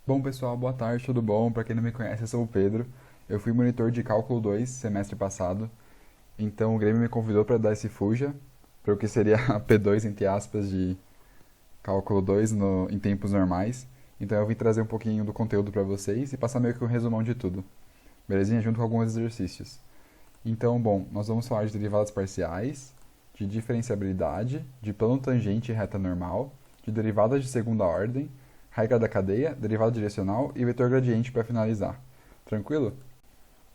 Bom, pessoal, boa tarde, tudo bom? Para quem não me conhece, eu sou o Pedro. Eu fui monitor de cálculo 2 semestre passado, então o Grêmio me convidou para dar esse Fuja, para o que seria a P2, entre aspas, de cálculo 2 em tempos normais. Então eu vim trazer um pouquinho do conteúdo para vocês e passar meio que um resumão de tudo, belezinha? Junto com alguns exercícios. Então, bom, nós vamos falar de derivadas parciais, de diferenciabilidade, de plano tangente e reta normal, de derivadas de segunda ordem, regra da cadeia, derivada direcional e vetor gradiente para finalizar. Tranquilo?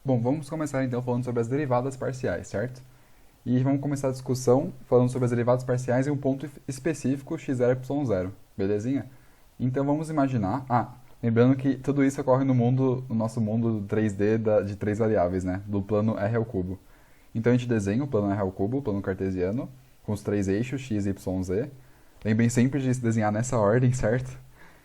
Bom, vamos começar então falando sobre as derivadas parciais, certo? E vamos começar a discussão falando sobre as derivadas parciais em um ponto específico x0 y0, belezinha? Então vamos imaginar, lembrando que tudo isso ocorre no nosso mundo 3D de três variáveis, né? Do plano r ao cubo. Então a gente desenha o plano r ao cubo, o plano cartesiano, com os três eixos x, y, z. Lembrem sempre de se desenhar nessa ordem, certo?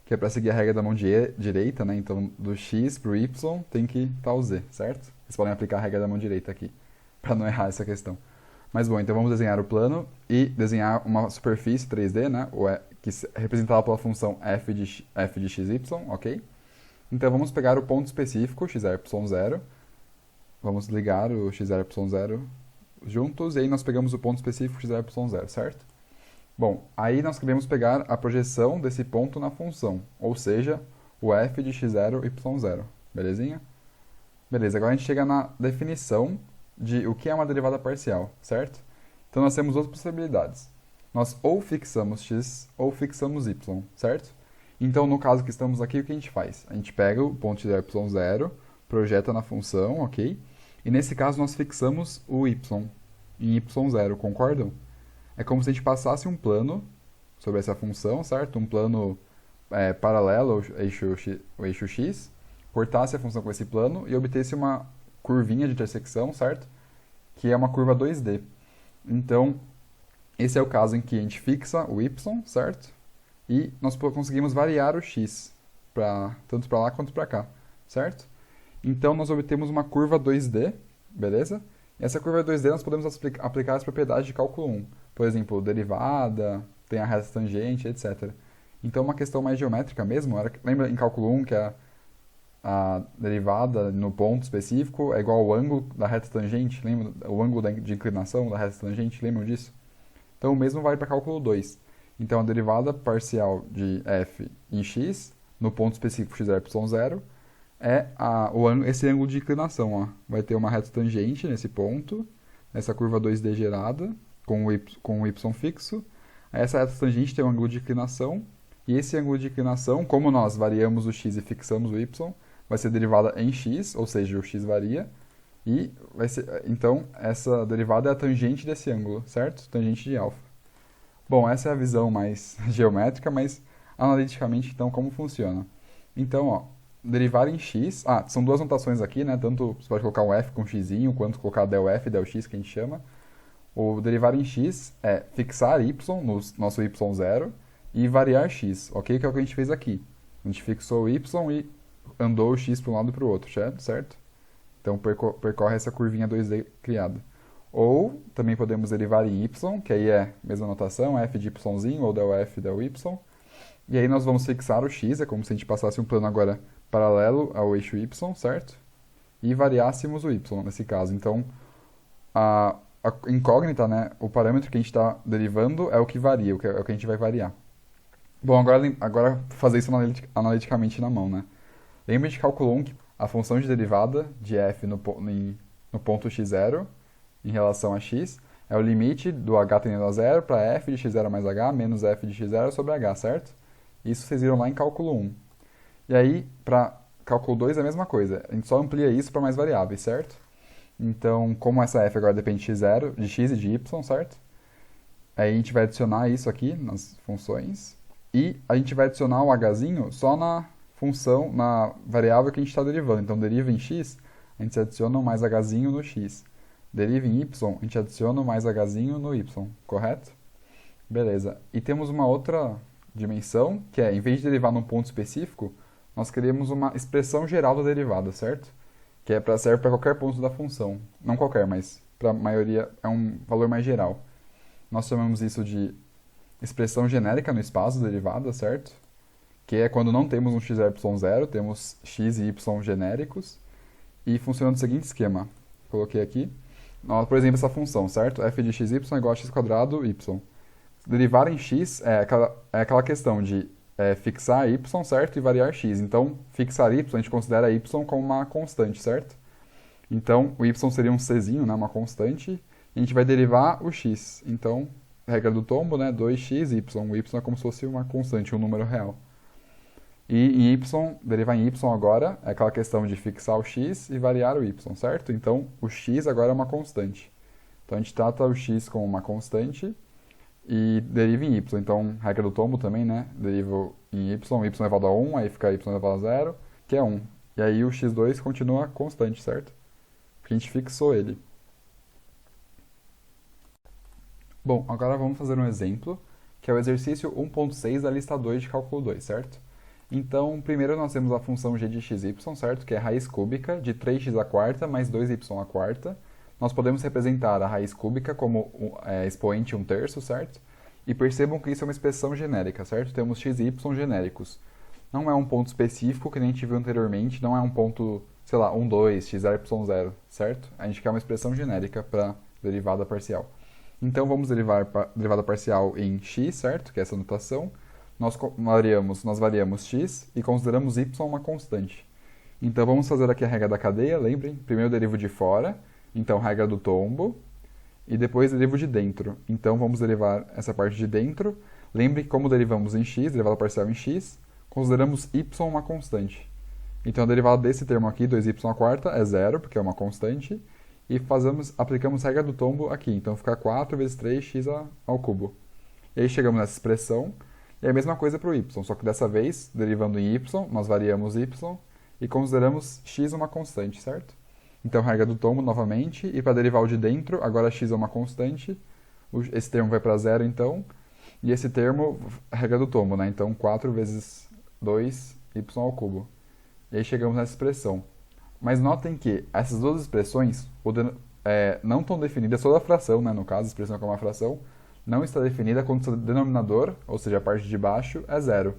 Que é para seguir a regra da mão direita, né? Então, do x para o y tem que estar o z, certo? Vocês podem aplicar a regra da mão direita aqui, para não errar essa questão. Mas bom, então vamos desenhar o plano e desenhar uma superfície 3D, né? Que é representada pela função f de xy, ok? Então vamos pegar o ponto específico, x0, y0. Vamos ligar o x0, y0 juntos e aí nós pegamos o ponto específico x0, y0, certo? Bom, aí nós queremos pegar a projeção desse ponto na função, ou seja, o f de x0, y0, belezinha? Beleza, agora a gente chega na definição de o que é uma derivada parcial, certo? Então nós temos duas possibilidades. Nós ou fixamos x ou fixamos y, certo? Então no caso que estamos aqui, o que a gente faz? A gente pega o ponto x0, y0, projeta na função, ok? E nesse caso nós fixamos o y em y0, concordam? É como se a gente passasse um plano sobre essa função, certo? Um plano paralelo ao eixo x, cortasse a função com esse plano e obtesse uma curvinha de intersecção, certo? Que é uma curva 2D. Então, esse é o caso em que a gente fixa o y, certo? E nós conseguimos variar o x, tanto para lá quanto para cá, certo? Então, nós obtemos uma curva 2D, beleza? E essa curva 2D nós podemos aplicar as propriedades de cálculo 1. Por exemplo, derivada, tem a reta tangente, etc. Então, uma questão mais geométrica mesmo. Lembra em cálculo 1 que a derivada no ponto específico é igual ao ângulo da reta tangente? Lembra o ângulo de inclinação da reta tangente? Lembram disso? Então, o mesmo vale para cálculo 2. Então, a derivada parcial de f em x, no ponto específico x0, y0, é esse ângulo de inclinação. Ó. Vai ter uma reta tangente nesse ponto, essa curva 2D gerada, com o y fixo. Essa reta tangente tem um ângulo de inclinação, e esse ângulo de inclinação, como nós variamos o x e fixamos o y, vai ser derivada em x, ou seja, o x varia, e então essa derivada é a tangente desse ângulo, certo? Tangente de alfa. Bom, essa é a visão mais geométrica, mas analiticamente, então, como funciona? Então, ó, derivar em x... são duas notações aqui, né? Tanto você pode colocar um f com x, quanto colocar del f, del x, que a gente chama. O derivar em x é fixar y no nosso y0 e variar x, ok? Que é o que a gente fez aqui. A gente fixou o y e andou o x para um lado e para o outro, certo? Então percorre essa curvinha 2D criada. Ou também podemos derivar em y, que aí é a mesma notação, f de y ou del f, del y. E aí nós vamos fixar o x, é como se a gente passasse um plano agora paralelo ao eixo y, certo? E variássemos o y nesse caso. Então, a incógnita, né, o parâmetro que a gente está derivando é o que varia, é o que a gente vai variar. Bom, agora fazer isso analiticamente na mão, né? Lembra de cálculo 1 que a função de derivada de f no ponto x0 em relação a x é o limite do h tendendo a zero para f de x0 mais h menos f de x0 sobre h, certo? Isso vocês viram lá em cálculo 1. E aí, para cálculo 2 é a mesma coisa, a gente só amplia isso para mais variáveis, certo? Então, como essa f agora depende de x0, de x e de y, certo? Aí a gente vai adicionar isso aqui nas funções. E a gente vai adicionar o hzinho só na função, na variável que a gente está derivando. Então, deriva em x, a gente adiciona mais hzinho no x. Deriva em y, a gente adiciona mais hzinho no y, correto? Beleza. E temos uma outra dimensão, que é, em vez de derivar num ponto específico, nós queremos uma expressão geral da derivada, certo? Que serve para qualquer ponto da função. Não qualquer, mas para a maioria é um valor mais geral. Nós chamamos isso de expressão genérica no espaço da derivada, certo? que é quando não temos um x, y, 0, temos x e y genéricos, e funciona do seguinte esquema. Coloquei aqui, por exemplo, essa função, certo? f de xy é igual a x quadrado y. Derivar em x é aquela questão de fixar y, certo? E variar x. Então, fixar y, a gente considera y como uma constante, certo? Então, o y seria um czinho, né, uma constante, e a gente vai derivar o x. Então, regra do tombo, né, 2x, y. O y é como se fosse uma constante, um número real. E em y, derivar em y agora é aquela questão de fixar o x e variar o y, certo? Então, o x agora é uma constante. Então, a gente trata o x como uma constante e deriva em y. Então, regra do tombo também, né? Deriva em y elevado a 1, aí fica y elevado a 0, que é 1. E aí o x2 continua constante, certo? Porque a gente fixou ele. Bom, agora vamos fazer um exemplo, que é o exercício 1.6 da lista 2 de cálculo 2, certo? Então, primeiro nós temos a função g de xy, certo? Que é a raiz cúbica de 3x à quarta mais 2y à quarta. Nós podemos representar a raiz cúbica como expoente 1/3, certo? E percebam que isso é uma expressão genérica, certo? Temos x e y genéricos. Não é um ponto específico, que nem a gente viu anteriormente, não é um ponto, sei lá, 1, 2, x, y0, certo? A gente quer uma expressão genérica para derivada parcial. Então, vamos derivar derivada parcial em x, certo? Que é essa notação. Nós variamos x e consideramos y uma constante. Então, vamos fazer aqui a regra da cadeia, lembrem? Primeiro derivo de fora, então regra do tombo, e depois derivo de dentro. Então, vamos derivar essa parte de dentro. Lembre que como derivamos em x, derivada parcial em x, consideramos y uma constante. Então, a derivada desse termo aqui, 2y à quarta, é 0, porque é uma constante, e aplicamos a regra do tombo aqui. Então, fica 4 vezes 3x ao cubo. E aí chegamos nessa expressão. E a mesma coisa para o y, só que dessa vez, derivando em y, nós variamos y e consideramos x uma constante, certo? Então, regra do tombo novamente, e para derivar o de dentro, agora x é uma constante, esse termo vai para 0 então, e esse termo, regra do tombo, né? Então, 4 vezes 2y ao cubo. E aí chegamos nessa expressão. Mas notem que essas duas expressões não estão definidas, toda a fração, né, no caso, a expressão que é uma fração, não está definida quando o denominador, ou seja, a parte de baixo, é 0.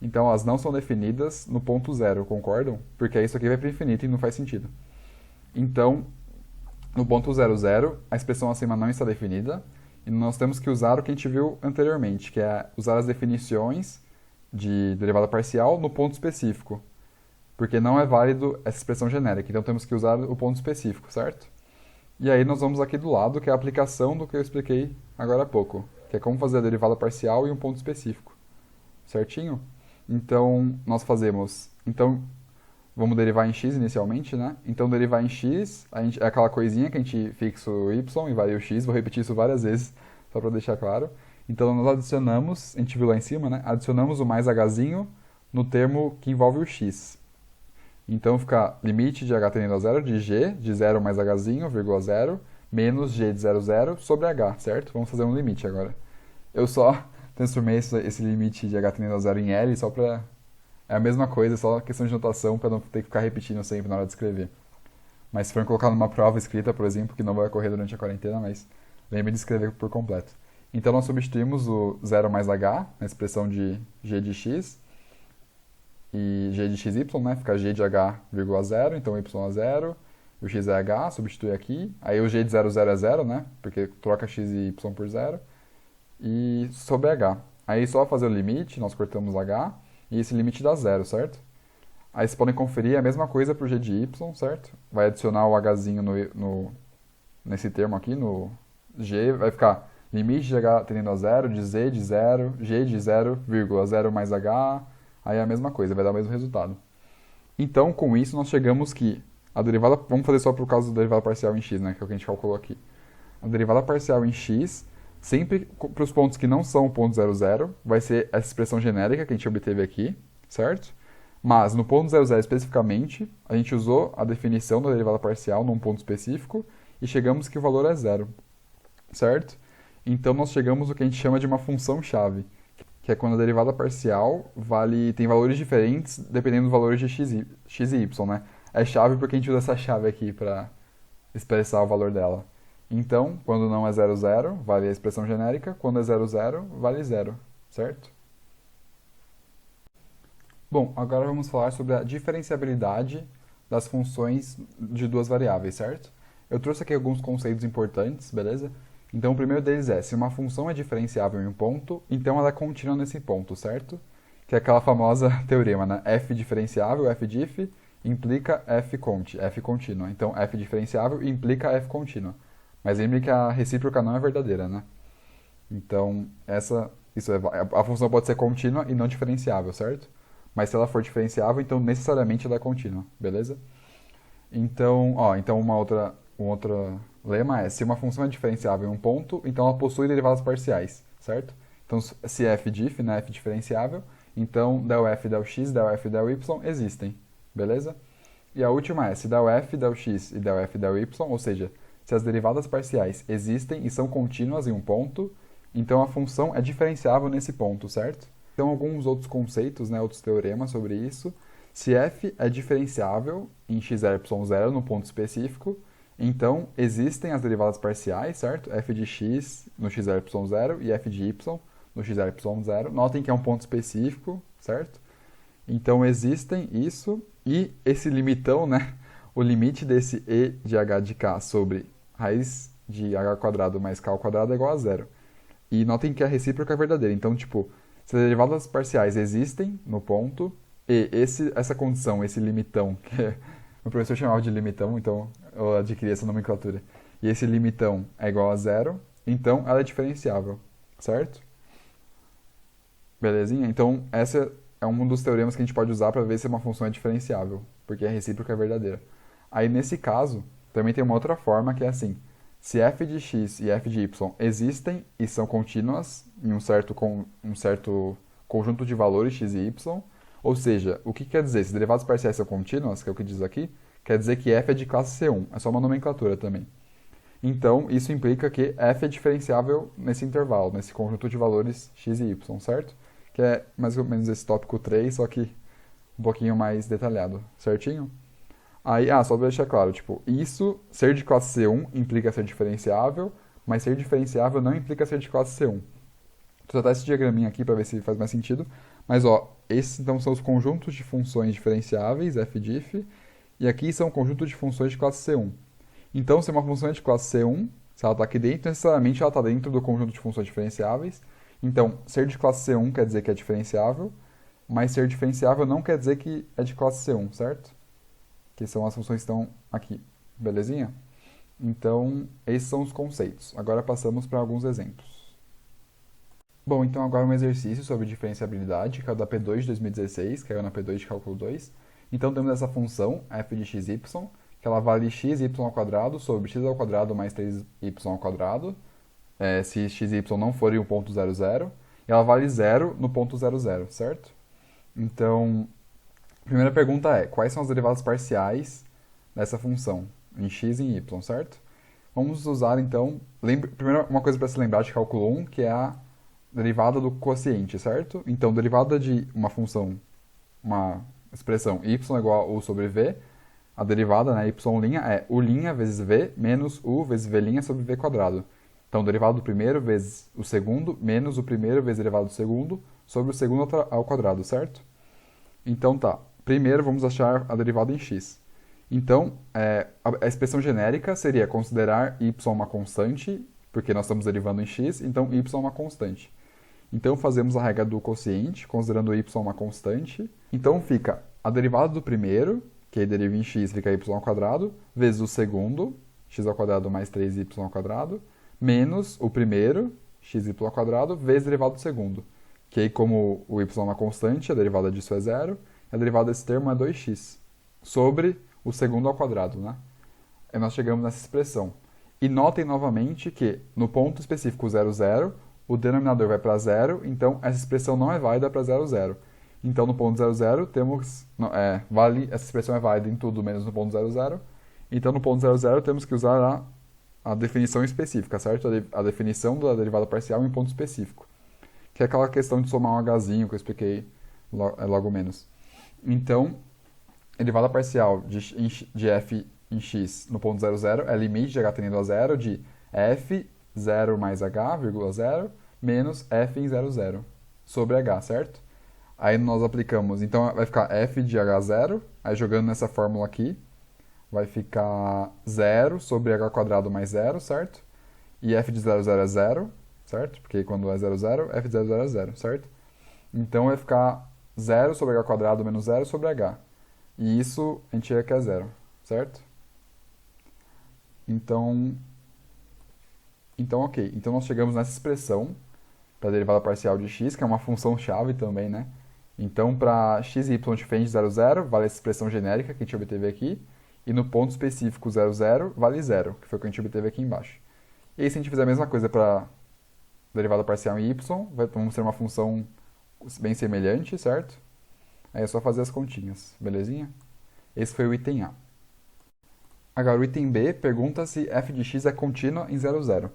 Então, elas não são definidas no ponto 0, concordam? Porque isso aqui vai para o infinito e não faz sentido. Então, no ponto 0, 0, a expressão acima não está definida, e nós temos que usar o que a gente viu anteriormente, que é usar as definições de derivada parcial no ponto específico. Porque não é válido essa expressão genérica, então temos que usar o ponto específico, certo? E aí nós vamos aqui do lado, que é a aplicação do que eu expliquei agora há pouco, que é como fazer a derivada parcial e um ponto específico. Certinho? Então, vamos derivar em x inicialmente, né? Então, derivar em x, é aquela coisinha que a gente fixa o y e varia o x, vou repetir isso várias vezes, só para deixar claro. Então, nós adicionamos, a gente viu lá em cima, né? Adicionamos o mais hzinho no termo que envolve o x. Então, fica limite de h tendendo a 0 de g, de 0 mais hzinho, vírgula 0, menos g de 0, 0 sobre h, certo? Vamos fazer um limite agora. Eu só transformei esse limite de h tendendo a 0 em L, só para... É a mesma coisa, só questão de notação, para não ter que ficar repetindo sempre na hora de escrever. Mas se for colocar numa prova escrita, por exemplo, que não vai ocorrer durante a quarentena, mas lembre de escrever por completo. Então, nós substituímos o 0 mais h na expressão de g de x, e g de xy, né? Fica g de h, vírgula 0, então y é 0, o x é h, substitui aqui. Aí o g de 0, 0 é 0, né? Porque troca x e y por 0. E sobre h. Aí só fazer o limite, nós cortamos h, e esse limite dá 0, certo? Aí vocês podem conferir a mesma coisa para o g de y, certo? Vai adicionar o hzinho nesse termo aqui, no g, vai ficar limite de h tendendo a 0, de z de 0, g de 0, vírgula 0 mais h, aí é a mesma coisa, vai dar o mesmo resultado. Então, com isso, nós chegamos que a derivada... Vamos fazer só por causa da derivada parcial em x, né? Que é o que a gente calculou aqui. A derivada parcial em x, sempre para os pontos que não são o ponto 0, 0, vai ser essa expressão genérica que a gente obteve aqui, certo? Mas no ponto 0, 0 especificamente, a gente usou a definição da derivada parcial num ponto específico e chegamos que o valor é 0, certo? Então, nós chegamos ao que a gente chama de uma função-chave, que é quando a derivada parcial tem valores diferentes dependendo dos valores de x e y, né? É chave porque a gente usa essa chave aqui para expressar o valor dela. Então, quando não é 0, 0, vale a expressão genérica. Quando é 0, 0, vale 0, certo? Bom, agora vamos falar sobre a diferenciabilidade das funções de duas variáveis, certo? Eu trouxe aqui alguns conceitos importantes, beleza? Então, o primeiro deles é, se uma função é diferenciável em um ponto, então ela é contínua nesse ponto, certo? Que é aquela famosa teorema, né? F diferenciável, F dif, implica F contínua. Então, F diferenciável implica F contínua. Mas lembre que a recíproca não é verdadeira, né? Então, a função pode ser contínua e não diferenciável, certo? Mas se ela for diferenciável, então necessariamente ela é contínua, beleza? Então, então um outro lema é, se uma função é diferenciável em um ponto, então ela possui derivadas parciais, certo? Então, se f dif, né, f diferenciável, então del f, del x, del f, del y existem, beleza? E a última é, se del f, del x e del f, del y, ou seja, se as derivadas parciais existem e são contínuas em um ponto, então a função é diferenciável nesse ponto, certo? Então, alguns outros conceitos, né, outros teoremas sobre isso. Se f é diferenciável em x0, y0 no ponto específico, então existem as derivadas parciais, certo? F de x no x0, y0 e f de y no x0, y0. Notem que é um ponto específico, certo? Então, existem isso e esse limitão, né? O limite desse e de h de k sobre raiz de h quadrado mais k ao quadrado é igual a zero. E notem que a recíproca é verdadeira. Então, tipo, se as derivadas parciais existem no ponto, e essa condição, esse limitão, que o professor chamava de limitão, então eu adquiri essa nomenclatura, e esse limitão é igual a zero, então ela é diferenciável, certo? Belezinha? Então, esse é um dos teoremas que a gente pode usar para ver se uma função é diferenciável, porque a recíproca é verdadeira. Aí, nesse caso, também tem uma outra forma que é assim, se f de x e f de y existem e são contínuas em um certo conjunto de valores x e y, ou seja, o que quer dizer? Se derivadas parciais são contínuas, que é o que diz aqui, quer dizer que f é de classe C1, é só uma nomenclatura também. Então, isso implica que f é diferenciável nesse intervalo, nesse conjunto de valores x e y, certo? Que é mais ou menos esse tópico 3, só que um pouquinho mais detalhado, certinho? Aí, só pra deixar claro, tipo, isso, ser de classe C1 implica ser diferenciável, mas ser diferenciável não implica ser de classe C1. Vou tratar esse diagraminha aqui para ver se faz mais sentido. Mas, esses então são os conjuntos de funções diferenciáveis, f dif, e aqui são o conjunto de funções de classe C1. Então, se uma função é de classe C1, se ela está aqui dentro, necessariamente ela está dentro do conjunto de funções diferenciáveis. Então, ser de classe C1 quer dizer que é diferenciável, mas ser diferenciável não quer dizer que é de classe C1, certo? Que são as funções que estão aqui, belezinha? Então, esses são os conceitos. Agora passamos para alguns exemplos. Bom, então agora um exercício sobre diferenciabilidade, que é o da P2 de 2016, que é na P2 de cálculo 2. Então temos essa função, f de xy, que ela vale xy ao quadrado sobre x ao quadrado mais 3y ao quadrado, se x e y não forem o ponto 0, 0, e ela vale 0 no ponto 0, 0, certo? Então, a primeira pergunta é, quais são as derivadas parciais dessa função, em x e em y, certo? Vamos usar, então, primeiro uma coisa para se lembrar de cálculo 1, que é a derivada do quociente, certo? Então, derivada de uma função, uma expressão y igual a u sobre v, a derivada, né, y' é u' vezes v menos u vezes v' sobre v quadrado. Então, derivada do primeiro vezes o segundo menos o primeiro vezes derivada do segundo sobre o segundo ao quadrado, certo? Então, tá. Primeiro, vamos achar a derivada em x. Então, a expressão genérica seria considerar y uma constante, porque nós estamos derivando em x, então y é uma constante. Então, fazemos a regra do quociente, considerando y uma constante. Então, fica a derivada do primeiro, que aí deriva em x, fica y ao quadrado, vezes o segundo, x ao quadrado mais 3y ao quadrado, menos o primeiro, xy ao quadrado, vezes a derivada do segundo. Que aí, como o y é uma constante, a derivada disso é zero, a derivada desse termo é 2x, sobre o segundo ao quadrado, né? E nós chegamos nessa expressão. E notem novamente que, no ponto específico 0, 0, o denominador vai para zero, então essa expressão não é válida para 0, 0. Então, no ponto 0, 0, temos, essa expressão é válida em tudo menos no ponto 0, 0. Então, no ponto 0, 0, temos que usar a definição específica, certo? A definição da derivada parcial em ponto específico. Que é aquela questão de somar um hzinho que eu expliquei logo menos. Então, a derivada parcial de f em x no ponto 0, 0 é limite de h tendendo a zero de f 0 mais h, vírgula 0, menos f em 0, 0, sobre h, certo? Aí nós aplicamos, então vai ficar f de h0, aí jogando nessa fórmula aqui, vai ficar 0 sobre h quadrado mais 0, certo? E f de 0,0 é 0, certo? Porque quando é 0,0, f de 0,0 é 0, certo? Então vai ficar 0 sobre h quadrado menos 0 sobre h. E isso a gente tira que é 0, certo? Então, ok. Então nós chegamos nessa expressão para a derivada parcial de x, que é uma função chave também, né? Então, para x e y diferente de 0, 0, vale essa expressão genérica que a gente obteve aqui. E no ponto específico 0, 0, vale 0, que foi o que a gente obteve aqui embaixo. E aí, se a gente fizer a mesma coisa para derivada parcial em y, vamos ter uma função bem semelhante, certo? Aí é só fazer as continhas, belezinha? Esse foi o item A. Agora, o item B pergunta se f de x é contínua em 0, 0.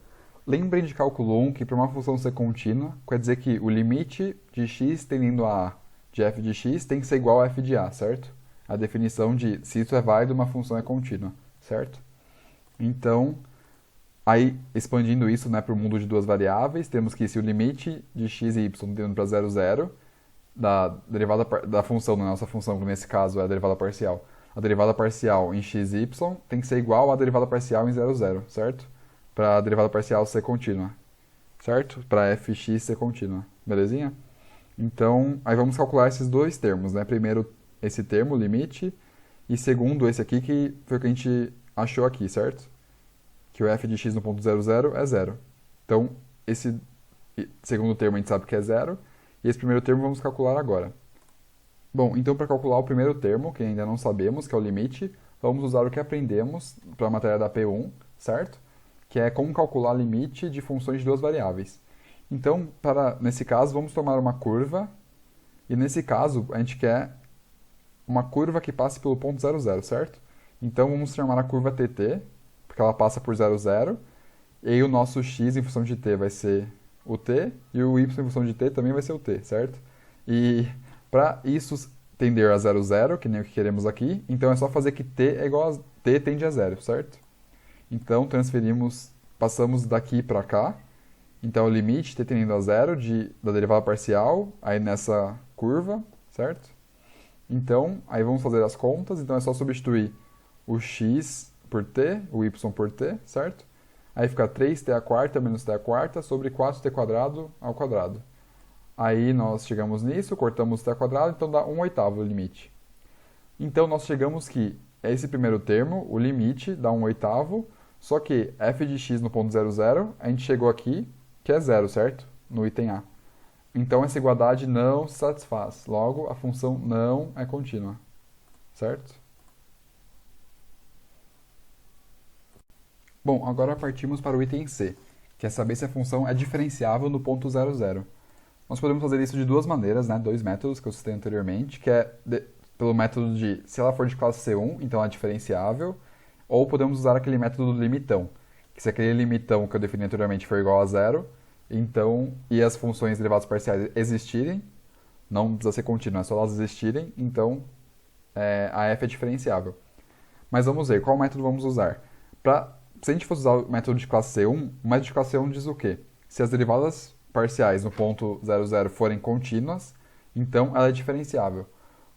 Lembrem de cálculo 1 que para uma função ser contínua, quer dizer que o limite de x tendendo a de f de x tem que ser igual a f de a, certo? A definição de se isso é válido, uma função é contínua, certo? Então, aí expandindo isso, né, para o mundo de duas variáveis, temos que se o limite de x e y tendendo para 0, 0, da derivada da função, da nossa função, que nesse caso é a derivada parcial, a derivada parcial em x e y tem que ser igual à derivada parcial em 0, 0, certo? Para a derivada parcial ser contínua, certo? Para fx ser contínua, belezinha? Então, aí vamos calcular esses dois termos, né? Primeiro, esse termo, limite, e segundo, esse aqui, que foi o que a gente achou aqui, certo? Que o f de x no ponto 0, 0 é 0. Então, esse segundo termo a gente sabe que é 0, e esse primeiro termo vamos calcular agora. Bom, então para calcular o primeiro termo, que ainda não sabemos, que é o limite, vamos usar o que aprendemos para a matéria da P1, certo? Que é como calcular limite de funções de duas variáveis. Então, nesse caso, vamos tomar uma curva, e nesse caso, a gente quer uma curva que passe pelo ponto 0, 0, certo? Então, vamos chamar a curva TT, porque ela passa por 0, 0, e aí o nosso x em função de t vai ser o t, e o y em função de t também vai ser o t, certo? E para isso tender a 0, 0, que nem o que queremos aqui, então é só fazer que t é igual a t tende a 0, certo? Então, passamos daqui para cá. Então, o limite t tendendo a 0 da derivada parcial, aí nessa curva, certo? Então, aí vamos fazer as contas. Então, é só substituir o x por t, o y por t, certo? Aí fica 3t à quarta menos t à quarta sobre 4t quadrado ao quadrado. Aí nós chegamos nisso, cortamos t ao quadrado, então dá 1/8 o limite. Então, nós chegamos que esse primeiro termo, o limite, dá 1/8, só que f de x no ponto 0, 0, a gente chegou aqui, que é 0, certo? No item A. Então, essa igualdade não se satisfaz. Logo, a função não é contínua, certo? Bom, agora partimos para o item C, que é saber se a função é diferenciável no ponto 0, 0. Nós podemos fazer isso de duas maneiras, né? Dois métodos que eu citei anteriormente, que é pelo método de, se ela for de classe C1, então ela é diferenciável, ou podemos usar aquele método do limitão, que se aquele limitão que eu defini anteriormente for igual a 0, então, e as funções derivadas parciais existirem, não precisa ser contínua, é só elas existirem, então a f é diferenciável. Mas vamos ver, qual método vamos usar? Se a gente fosse usar o método de classe C1, o método de classe C1 diz o quê? Se as derivadas parciais no ponto 0, 0 forem contínuas, então ela é diferenciável.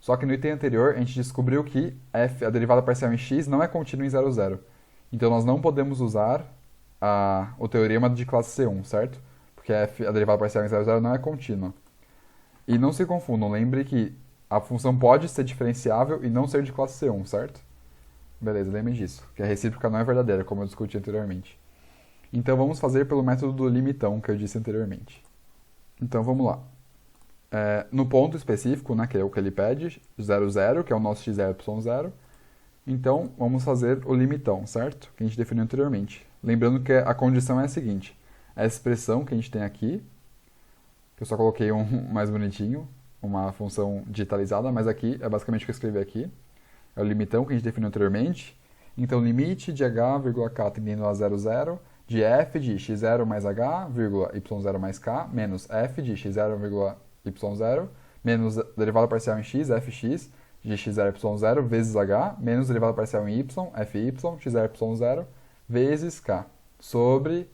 Só que no item anterior a gente descobriu que a derivada parcial em x não é contínua em 0, 0. Então nós não podemos usar o teorema de classe C1, certo? Porque a derivada parcial em 0, 0 não é contínua. E não se confundam, lembre que a função pode ser diferenciável e não ser de classe C1, certo? Beleza, lembrem disso, que a recíproca não é verdadeira, como eu discuti anteriormente. Então vamos fazer pelo método do limitão que eu disse anteriormente. Então vamos lá. No ponto específico, né, que é o que ele pede, 0, 0, que é o nosso x é y0, então vamos fazer o limitão, certo? Que a gente definiu anteriormente. Lembrando que a condição é a seguinte, a expressão que a gente tem aqui, que eu só coloquei um mais bonitinho, uma função digitalizada, mas aqui é basicamente o que eu escrevi aqui, é o limitão que a gente definiu anteriormente. Então, limite de h, k tendendo a 0, 0, de f de x0 mais h, y0 mais k, menos f de x0, y0, menos derivada parcial em x, fx, de x0, y0, vezes h, menos derivada parcial em y, fy, x0, y0, vezes k, sobre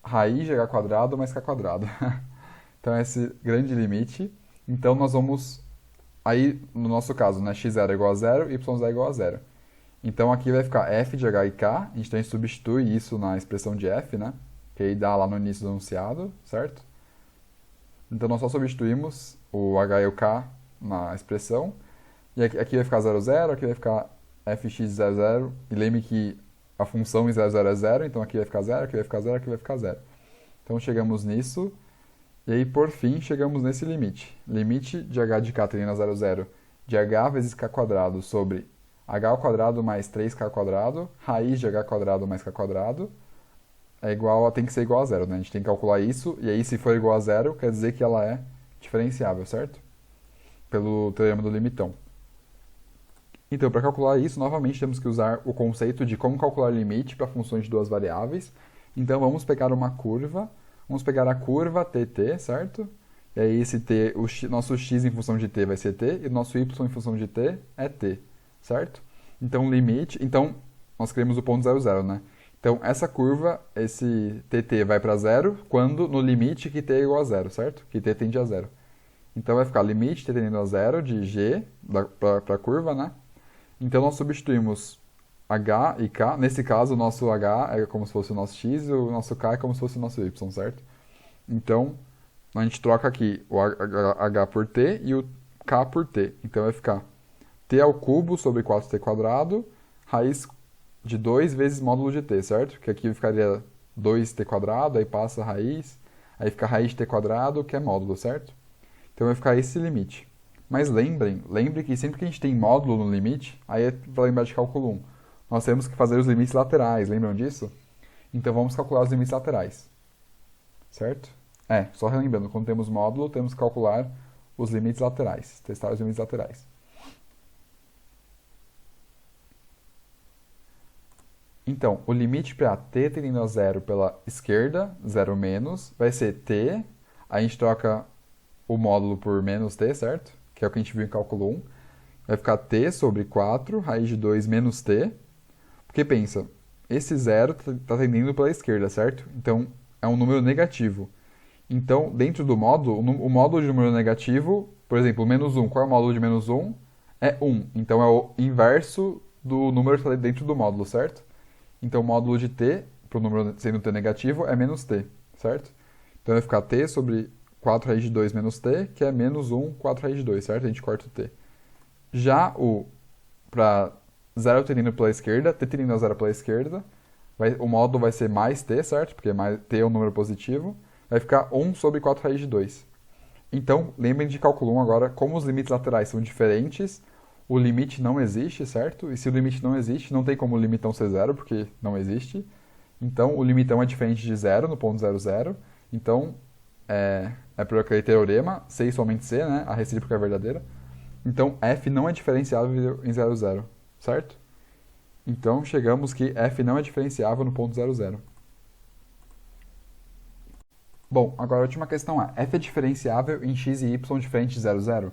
raiz de h quadrado mais k quadrado. Então, esse grande limite. Então nós vamos, aí no nosso caso, né, x0 é igual a zero, y0 é igual a zero. Então aqui vai ficar f de h e k, a gente substitui isso na expressão de f, né, que aí dá lá no início do enunciado, certo? Então nós só substituímos o h e o k na expressão, e aqui vai ficar 0, 0, aqui vai ficar fx 0, 0, e lembre que a função em 0, 0 é 0, então aqui vai ficar 0, aqui vai ficar 0, aqui vai ficar 0. Então chegamos nisso, e aí por fim chegamos nesse limite. Limite de h de k tendendo a 0, 0 de h vezes k quadrado sobre h ao quadrado mais 3k quadrado, raiz de h quadrado mais k quadrado, é igual tem que ser igual a 0, né? A gente tem que calcular isso, e aí se for igual a 0, quer dizer que ela é diferenciável, certo? Pelo teorema do limitão. Então, para calcular isso, novamente temos que usar o conceito de como calcular limite para funções de duas variáveis. Então, vamos pegar uma curva, vamos pegar a curva tt, certo? E aí esse t, nosso x em função de t vai ser t, e o nosso y em função de t é t, certo? Então, limite, então, nós queremos o ponto 0, 0, né? Então, essa curva, esse tt vai para 0 quando no limite que t é igual a 0, certo? Que t tende a 0. Então, vai ficar limite t tendendo a 0 de g para a curva, né? Então, nós substituímos h e k. Nesse caso, o nosso h é como se fosse o nosso x e o nosso k é como se fosse o nosso y, certo? Então, a gente troca aqui o h por t e o k por t. Então, vai ficar t ao cubo sobre 4t quadrado, raiz de 2 vezes módulo de t, certo? Que aqui ficaria 2t quadrado, aí passa a raiz, aí fica raiz de t quadrado, que é módulo, certo? Então, vai ficar esse limite. Mas lembre que sempre que a gente tem módulo no limite, aí é para lembrar de cálculo 1. Nós temos que fazer os limites laterais, lembram disso? Então vamos calcular os limites laterais. Certo? Só relembrando, quando temos módulo, temos que calcular os limites laterais, testar os limites laterais. Então, o limite para t tendendo a 0 pela esquerda, 0 menos, vai ser t, a gente troca o módulo por menos t, certo? Que é o que a gente viu em cálculo 1. Vai ficar t sobre 4, raiz de 2 menos t. Porque pensa, esse 0 está tendendo pela esquerda, certo? Então, é um número negativo. Então, dentro do módulo, o módulo de número negativo, por exemplo, menos 1, qual é o módulo de menos 1? É 1. Então, é o inverso do número que está dentro do módulo, certo? Então, o módulo de t, para o número sendo t negativo, é menos t, certo? Então, vai ficar t sobre 4 raiz de 2 menos t, que é menos 1, 4 raiz de 2, certo? A gente corta o t. Já para 0 tendendo pela esquerda, t tendendo a 0 pela esquerda, o módulo vai ser mais t, certo? Porque t é um número positivo. Vai ficar 1 sobre 4 raiz de 2. Então, lembrem de cálculo 1 agora, como os limites laterais são diferentes, o limite não existe, certo? E se o limite não existe, não tem como o limitão ser 0, porque não existe. Então, o limitão é diferente de 0 no ponto 0, 0. Então, é por aquele teorema, C e somente C, né? A recíproca é verdadeira. Então, f não é diferenciável em 0, 0, certo? Então, chegamos que f não é diferenciável no ponto 0, 0. Bom, agora a última questão é, f é diferenciável em x e y diferente de 0, 0?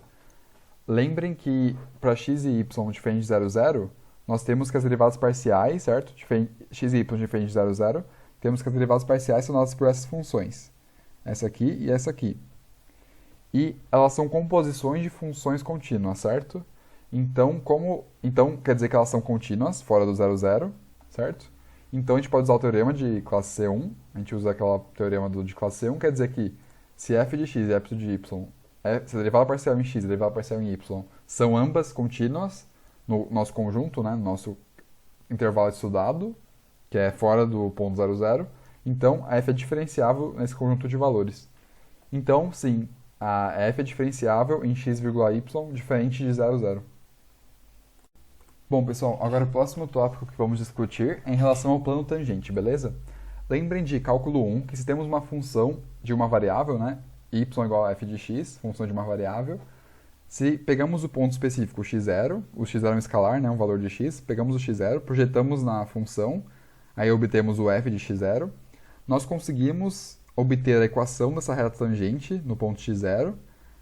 Lembrem que para x e y diferente de 0, 0, nós temos que as derivadas parciais, certo? X e y diferente de 0, 0, temos que as derivadas parciais são dadas por essas funções. Essa aqui e essa aqui. E elas são composições de funções contínuas, certo? Então, quer dizer que elas são contínuas, fora do 0, 0, certo? Então, a gente pode usar o teorema de classe C1. A gente usa aquele teorema de classe C1, quer dizer que se f de x e f de y, se a derivada parcial em x e a derivada parcial em y são ambas contínuas no nosso conjunto, né, no nosso intervalo estudado, que é fora do ponto 0, 0, então a f é diferenciável nesse conjunto de valores. Então, sim, a f é diferenciável em x, y diferente de 0, 0. Bom, pessoal, agora o próximo tópico que vamos discutir é em relação ao plano tangente, beleza? Lembrem de cálculo 1, que se temos uma função de uma variável, né, y igual a f de x, função de uma variável, se pegamos o ponto específico x0, o x0 é um escalar, né, um valor de x, pegamos o x0, projetamos na função, aí obtemos o f de x0, nós conseguimos obter a equação dessa reta tangente no ponto x0,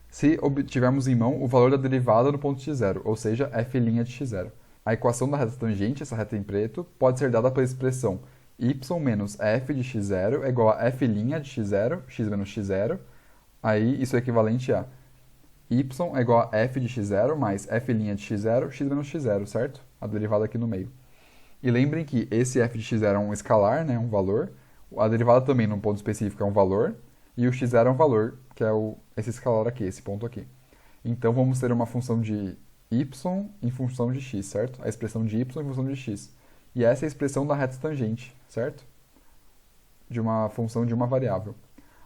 se tivermos em mão o valor da derivada no ponto x0, ou seja, f' de x0. A equação da reta tangente, essa reta em preto, pode ser dada pela expressão y menos f de x0 é igual a f' de x0, x menos x0, aí isso é equivalente a y é igual a f de x0 mais f' de x0, x menos x0, certo? A derivada aqui no meio. E lembrem que esse f de x0 é um escalar, né, um valor. A derivada também, num ponto específico, é um valor. E o x0 é um valor, que é esse escalar aqui, esse ponto aqui. Então, vamos ter uma função de y em função de x, certo? A expressão de y em função de x. E essa é a expressão da reta tangente, certo? De uma função de uma variável.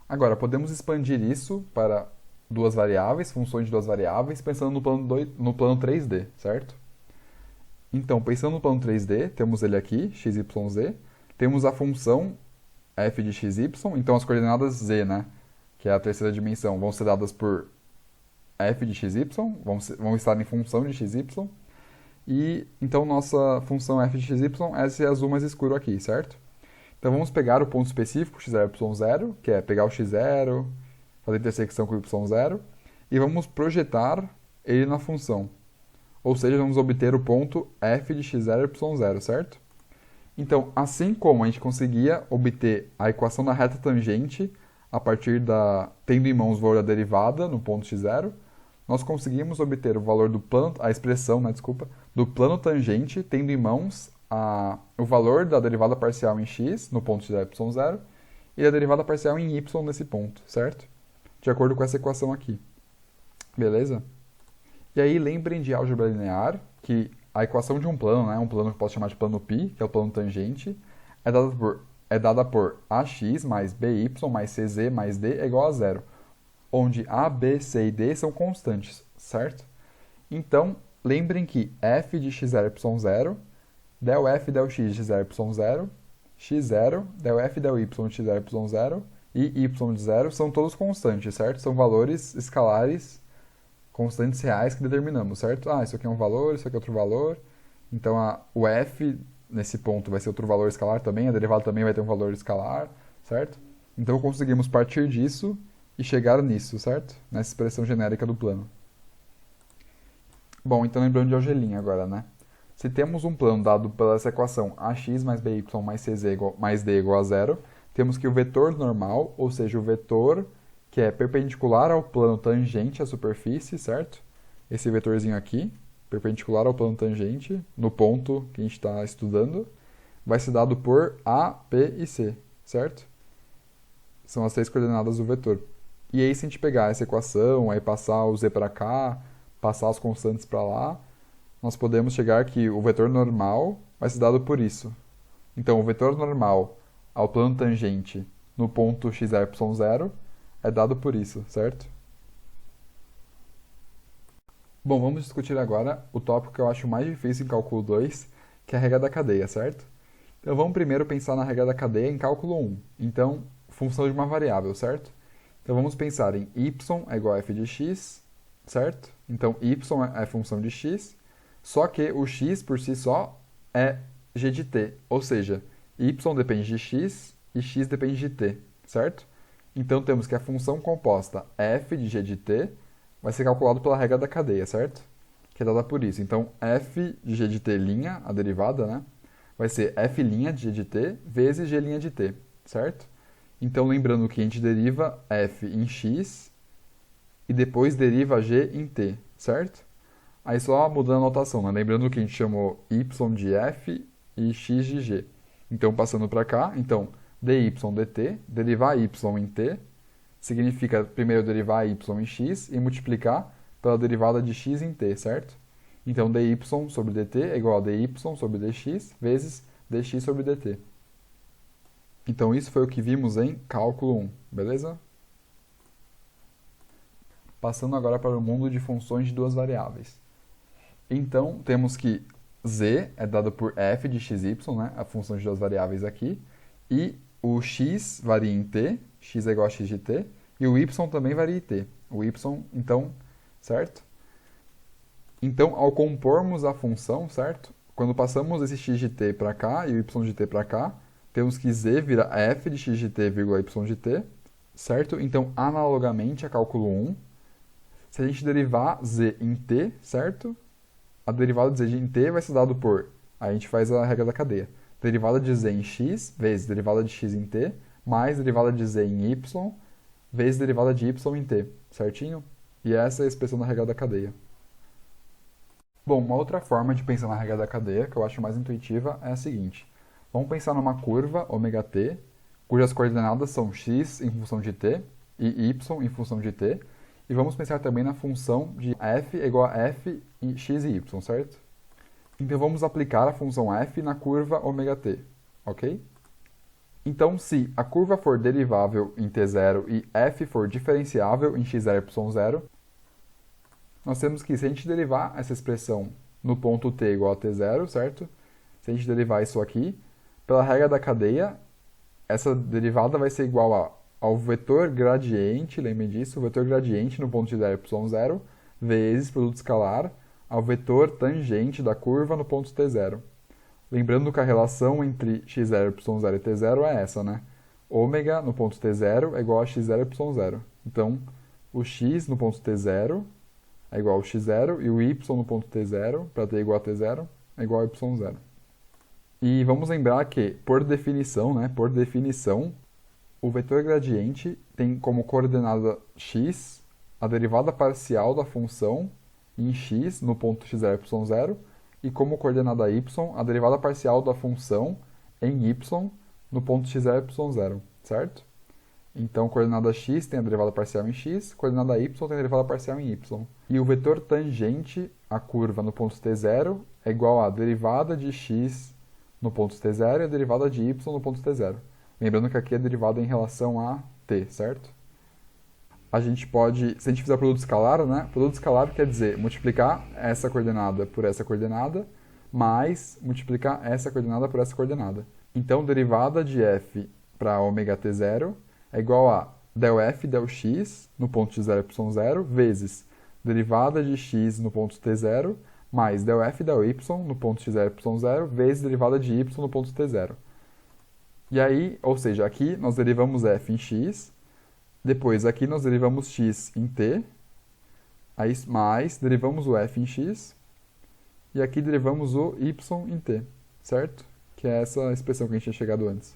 Agora, podemos expandir isso para duas variáveis, funções de duas variáveis, pensando no plano 3D, certo? Então, pensando no plano 3D, temos ele aqui, x, y, z. Temos a função f de x, y. Então, as coordenadas z, né, que é a terceira dimensão, vão ser dadas por f de x, y, vão estar em função de x, y. E, então, nossa função f de x, y é esse azul mais escuro aqui, certo? Então, vamos pegar o ponto específico, x0, y0, que é pegar o x0, fazer intersecção com o y0, e vamos projetar ele na função. Ou seja, vamos obter o ponto f de x0, y0, certo? Então, assim como a gente conseguia obter a equação da reta tangente a partir tendo em mãos o valor da derivada no ponto x0, nós conseguimos obter o valor do plano, a expressão, né, desculpa, do plano tangente tendo em mãos o valor da derivada parcial em x no ponto x0, y0 e da derivada parcial em y nesse ponto, certo? De acordo com essa equação aqui. Beleza? E aí lembrem de álgebra linear, que a equação de um plano, né, um plano que eu posso chamar de plano π, que é o plano tangente, é dada por ax mais by mais cz mais d é igual a zero, onde a, b, c e d são constantes, certo? Então, lembrem que f de x0, y0, del f del x de x0, y0, x0, del f del y de x0, y0 e y de 0 são todos constantes, certo? São valores escalares constantes reais que determinamos, certo? Isso aqui é um valor, isso aqui é outro valor. Então, o f, nesse ponto, vai ser outro valor escalar também, a derivada também vai ter um valor escalar, certo? Então, conseguimos partir disso e chegar nisso, certo? Nessa expressão genérica do plano. Bom, então lembrando de algelinha agora, né? Se temos um plano dado pela essa equação ax mais by mais cz mais d igual a zero, temos que o vetor normal, ou seja, o vetor que é perpendicular ao plano tangente à superfície, certo? Esse vetorzinho aqui, perpendicular ao plano tangente, no ponto que a gente está estudando, vai ser dado por A, P e C, certo? São as três coordenadas do vetor. E aí, se a gente pegar essa equação, aí passar o z para cá, passar as constantes para lá, nós podemos chegar que o vetor normal vai ser dado por isso. Então, o vetor normal ao plano tangente no ponto x0, y0 é dado por isso, certo? Bom, vamos discutir agora o tópico que eu acho mais difícil em cálculo 2, que é a regra da cadeia, certo? Então, vamos primeiro pensar na regra da cadeia em cálculo 1. Então, função de uma variável, certo? Então, vamos pensar em y é igual a f de x, certo? Então, y é função de x, só que o x por si só é g de t, ou seja, y depende de x e x depende de t, certo? Então, temos que a função composta f de g de t vai ser calculado pela regra da cadeia, certo? Que é dada por isso. Então, f de g de t', a derivada, né? Vai ser f' de g de t vezes g' de t, certo? Então, lembrando que a gente deriva f em x e depois deriva g em t, certo? Aí só mudando a notação, né? Lembrando que a gente chamou y de f e x de g. Então, passando para cá, então, dy dt, derivar y em t, significa primeiro derivar y em x e multiplicar pela derivada de x em t, certo? Então, dy sobre dt é igual a dy sobre dx vezes dx sobre dt. Então, isso foi o que vimos em cálculo 1, beleza? Passando agora para o mundo de funções de duas variáveis. Então, temos que z é dado por f de xy, né? A função de duas variáveis aqui, e o x varia em t, x é igual a x de t, e o y também varia em t. O y, então, certo? Então, ao compormos a função, certo? Quando passamos esse x de t para cá e o y de t para cá, temos que z vira f de x de t, vírgula y de t, certo? Então, analogamente a cálculo 1, se a gente derivar z em t, certo? A derivada de z em t vai ser dado por, aí a gente faz a regra da cadeia, derivada de z em x vezes derivada de x em t, mais derivada de z em y, vezes derivada de y em t, certinho? E essa é a expressão da regra da cadeia. Bom, uma outra forma de pensar na regra da cadeia, que eu acho mais intuitiva, é a seguinte. Vamos pensar numa curva ômega-t, cujas coordenadas são x em função de t e y em função de t. E vamos pensar também na função de f igual a f em x e y, certo? Então vamos aplicar a função f na curva ômega-t, ok? Então, se a curva for derivável em t0 e f for diferenciável em x0 e y0, nós temos que, se a gente derivar essa expressão no ponto t igual a t0, certo? Se a gente derivar isso aqui, pela regra da cadeia, essa derivada vai ser igual ao vetor gradiente, lembrem disso, o vetor gradiente no ponto x0 e y0, vezes produto escalar, ao vetor tangente da curva no ponto t0. Lembrando que a relação entre x0, y0 e t0 é essa, né? Ômega no ponto t0 é igual a x0 e y0. Então, o x no ponto t0 é igual ao x0 e o y no ponto t0, para t igual a t0, é igual a y0. E vamos lembrar que, por definição, o vetor gradiente tem como coordenada x a derivada parcial da função em x no ponto x0 e y0 e como coordenada y a derivada parcial da função em y no ponto x0 e y0, certo? Então, coordenada x tem a derivada parcial em x, coordenada y tem a derivada parcial em y. E o vetor tangente à curva no ponto t0 é igual à derivada de x no ponto t0 e a derivada de y no ponto t0. Lembrando que aqui é derivada em relação a t, certo? A gente pode, se a gente fizer produto escalar, né? Produto escalar quer dizer multiplicar essa coordenada por essa coordenada, mais multiplicar essa coordenada por essa coordenada. Então, derivada de f para ômega t0 é igual a del f del x no ponto x0 e y0 vezes derivada de x no ponto t0 mais del f del y no ponto x0 e y0 vezes derivada de y no ponto t0. E aí, ou seja, aqui nós derivamos f em x, depois aqui nós derivamos x em t, aí mais derivamos o f em x, e aqui derivamos o y em t, certo? Que é essa expressão que a gente tinha chegado antes.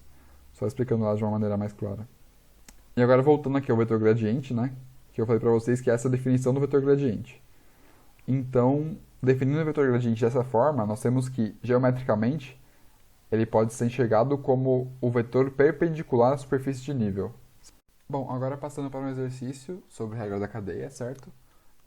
Só explicando ela de uma maneira mais clara. E agora voltando aqui ao vetor gradiente, né? Que eu falei para vocês que essa é a definição do vetor gradiente. Então, definindo o vetor gradiente dessa forma, nós temos que, geometricamente, ele pode ser enxergado como o vetor perpendicular à superfície de nível. Bom, agora passando para um exercício sobre a regra da cadeia, certo?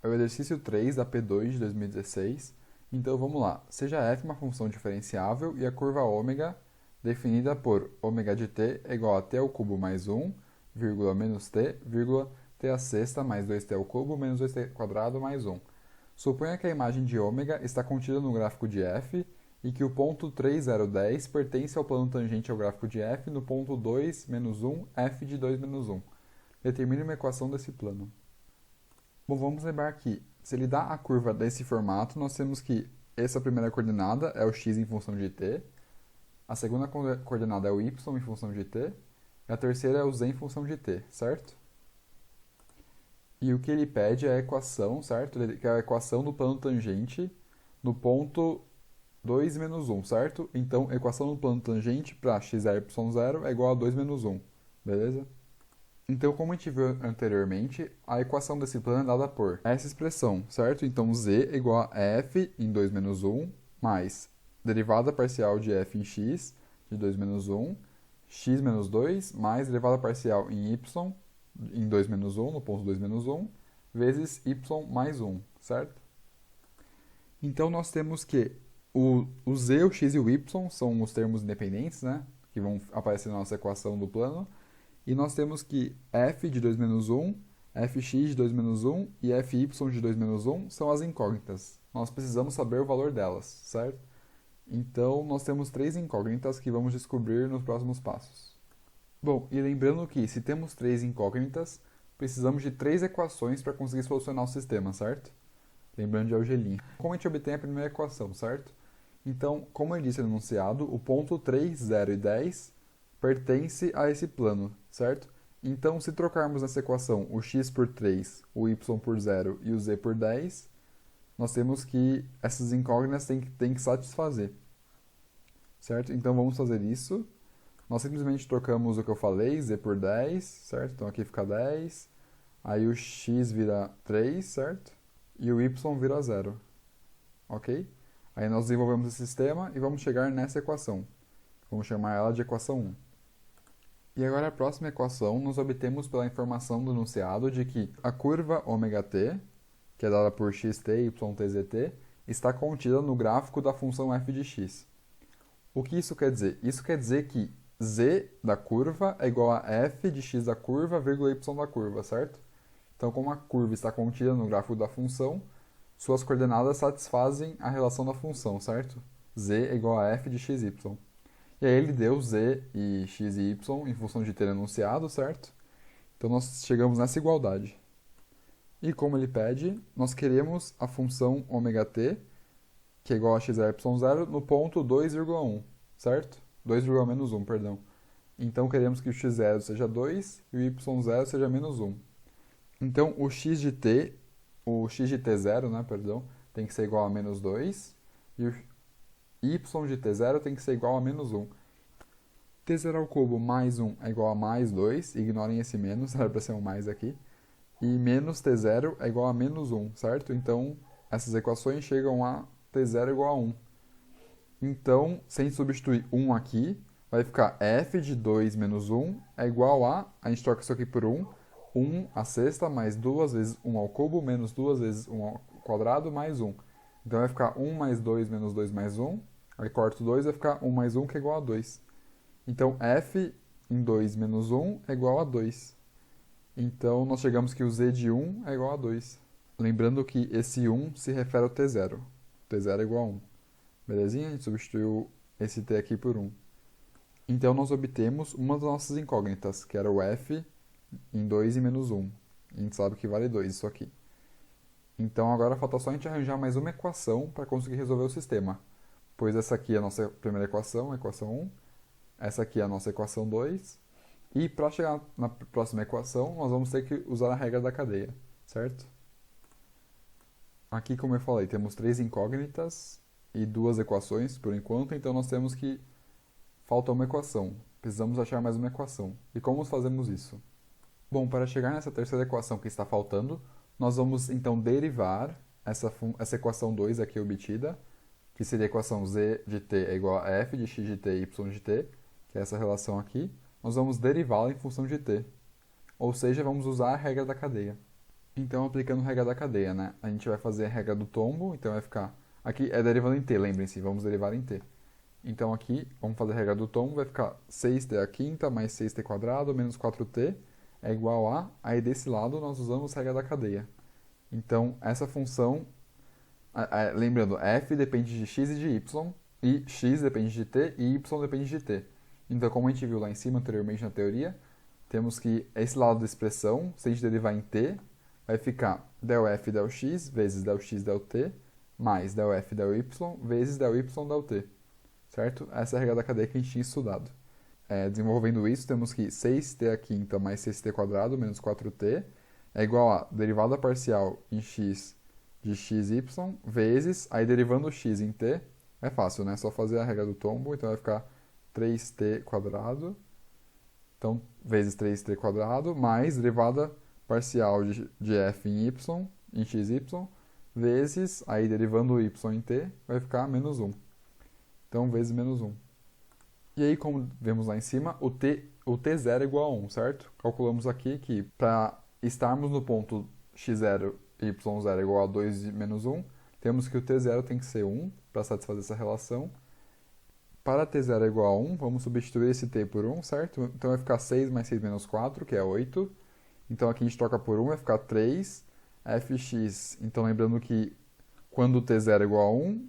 É o exercício 3 da P2 de 2016. Então, vamos lá. Seja f uma função diferenciável e a curva ômega definida por ômega de t é igual a t ao cubo mais 1, vírgula menos t, vírgula t à sexta mais 2t ao cubo menos 2t quadrado mais 1. Suponha que a imagem de ômega está contida no gráfico de f e que o ponto 3, 0, 10 pertence ao plano tangente ao gráfico de f no ponto 2, menos 1, f de 2, menos 1. Determine uma equação desse plano. Bom, vamos lembrar que, se ele dá a curva desse formato, nós temos que essa primeira coordenada é o x em função de t, a segunda coordenada é o y em função de t, e a terceira é o z em função de t, certo? E o que ele pede é a equação, certo? Que é a equação do plano tangente no ponto 2 menos 1, certo? Então, a equação do plano tangente para x0 e y0 é igual a 2 menos 1, beleza? Então, como a gente viu anteriormente, a equação desse plano é dada por essa expressão, certo? Então, z é igual a f em 2 menos 1, mais derivada parcial de f em x, de 2 menos 1, x menos 2, mais derivada parcial em y, em 2 menos 1, no ponto 2 menos 1, vezes y mais 1, certo? Então, nós temos que o z, o x e o y são os termos independentes, né? Que vão aparecer na nossa equação do plano. E nós temos que f de 2 menos 1, fx de 2 menos 1 e fy de 2 menos 1 são as incógnitas. Nós precisamos saber o valor delas, certo? Então, nós temos 3 incógnitas que vamos descobrir nos próximos passos. Bom, e lembrando que se temos 3 incógnitas, precisamos de 3 equações para conseguir solucionar o sistema, certo? Lembrando de Algelin. Como a gente obtém a primeira equação, certo? Então, como eu disse no enunciado, o ponto 3, 0 e 10 pertence a esse plano, certo? Então, se trocarmos nessa equação o x por 3, o y por 0 e o z por 10, nós temos que essas incógnitas têm que satisfazer, certo? Então, vamos fazer isso. Nós simplesmente trocamos o que eu falei, z por 10, certo? Então, aqui fica 10, Aí o x vira 3, certo? E o y vira 0, ok? Aí nós desenvolvemos esse sistema e vamos chegar nessa equação. Vamos chamar ela de equação 1. E agora a próxima equação nós obtemos pela informação do enunciado de que a curva ômega-t, que é dada por xt, y, t, zt, está contida no gráfico da função f de x. O que isso quer dizer? Isso quer dizer que z da curva é igual a f de x da curva, vírgula y da curva, certo? Então, como a curva está contida no gráfico da função, suas coordenadas satisfazem a relação da função, certo? Z é igual a f de x, y. E aí ele deu z e x e y em função de ter enunciado, certo? Então nós chegamos nessa igualdade. E como ele pede, nós queremos a função ômega-t, que é igual a x0, y0, no ponto 2,1, certo? 2,-1, perdão. Então queremos que o x0 seja 2 e o y0 seja menos 1. Então o x de t0, né, perdão, tem que ser igual a menos 2 e o y de t0 tem que ser igual a menos 1. t0 ao cubo mais 1 é igual a mais 2, ignorem esse menos, era para ser um mais aqui. E menos t0 é igual a menos 1, certo? Então, essas equações chegam a t0 igual a 1. Então, sem substituir 1 aqui, vai ficar f de 2 menos 1 é igual a gente troca isso aqui por 1, 1 à sexta mais 2 vezes 1 ao cubo menos 2 vezes 1 ao quadrado mais 1. Então, vai ficar 1 mais 2 menos 2 mais 1. Aí corto 2, vai ficar 1 mais 1, que é igual a 2. Então, f em 2 menos 1 é igual a 2. Então, nós chegamos que o z de 1 é igual a 2. Lembrando que esse 1 se refere ao t0. t0 é igual a 1. Belezinha? A gente substituiu esse t aqui por 1. Então, nós obtemos uma das nossas incógnitas, que era o f em 2 e menos 1. A gente sabe que vale 2 isso aqui. Então, agora falta só a gente arranjar mais uma equação para conseguir resolver o sistema. Pois essa aqui é a nossa primeira equação, a equação 1. Essa aqui é a nossa equação 2. E para chegar na próxima equação, nós vamos ter que usar a regra da cadeia, certo? Aqui, como eu falei, temos 3 incógnitas e 2 equações por enquanto, então nós temos que... Falta uma equação. Precisamos achar mais uma equação. E como fazemos isso? Bom, para chegar nessa terceira equação que está faltando, nós vamos então derivar essa equação 2 aqui obtida, que seria a equação z de t é igual a f de x de t e y de t, que é essa relação aqui. Nós vamos derivá-la em função de t. Ou seja, vamos usar a regra da cadeia. Então, aplicando a regra da cadeia, né? A gente vai fazer a regra do tombo, então vai ficar... Aqui é derivando em t, lembrem-se, vamos derivar em t. Então aqui, vamos fazer a regra do tombo, vai ficar 6t à quinta mais 6t quadrado menos 4t é igual a... Aí desse lado nós usamos a regra da cadeia. Então, essa função... Lembrando, f depende de x e de y, e x depende de t e y depende de t. Então, como a gente viu lá em cima anteriormente na teoria, temos que esse lado da expressão, se a gente derivar em t, vai ficar del f del x vezes del x del t, mais del f del y vezes del y del t. Certo? Essa é a regra da cadeia que a gente tinha estudado. Desenvolvendo isso, temos que 6t à quinta mais 6t quadrado menos 4t é igual a derivada parcial em x de xy vezes, aí derivando o x em t, é fácil, né? É só fazer a regra do tombo, então vai ficar 3t quadrado, então, vezes 3t quadrado, mais derivada parcial de f em y, em xy, vezes, aí derivando o y em t, vai ficar menos 1. Então, vezes menos 1. E aí, como vemos lá em cima, o t0 é igual a 1, certo? Calculamos aqui que para estarmos no ponto x0 e y0 é igual a 2 e menos 1, temos que o t0 tem que ser 1 para satisfazer essa relação. Para t0 é igual a 1, vamos substituir esse t por 1, certo? Então vai ficar 6 mais 6 menos 4, que é 8. Então aqui a gente troca por 1, vai ficar 3. fx, então lembrando que quando t0 é igual a 1,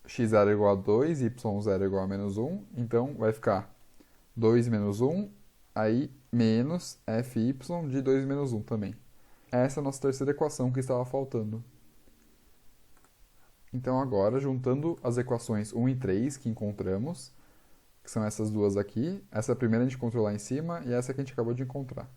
x0 é igual a 2 e y0 é igual a menos 1. Então vai ficar 2 menos 1, aí menos fy de 2 menos 1 também. Essa é a nossa terceira equação que estava faltando. Então agora, juntando as equações 1 e 3 que encontramos, que são essas duas aqui, essa primeira a gente encontrou lá em cima e essa que a gente acabou de encontrar.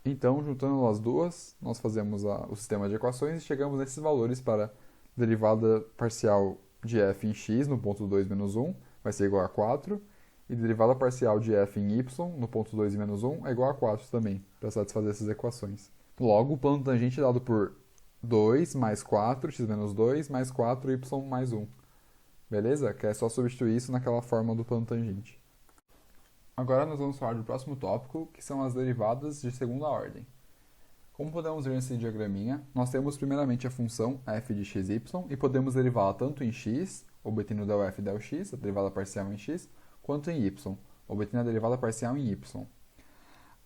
Então, juntando as duas, nós fazemos o sistema de equações e chegamos nesses valores para derivada parcial de f em x no ponto 2 menos 1 vai ser igual a 4, e derivada parcial de f em y no ponto 2 e menos 1 é igual a 4 também, para satisfazer essas equações. Logo, o plano tangente é dado por 2 mais 4, x menos 2, mais 4, y mais 1. Beleza? Que é só substituir isso naquela fórmula do plano tangente. Agora nós vamos falar do próximo tópico, que são as derivadas de segunda ordem. Como podemos ver nesse diagraminha, nós temos primeiramente a função f de xy e podemos derivá-la tanto em x, obtendo ΔF Δx, a derivada parcial em x, quanto em y, obtendo a derivada parcial em y.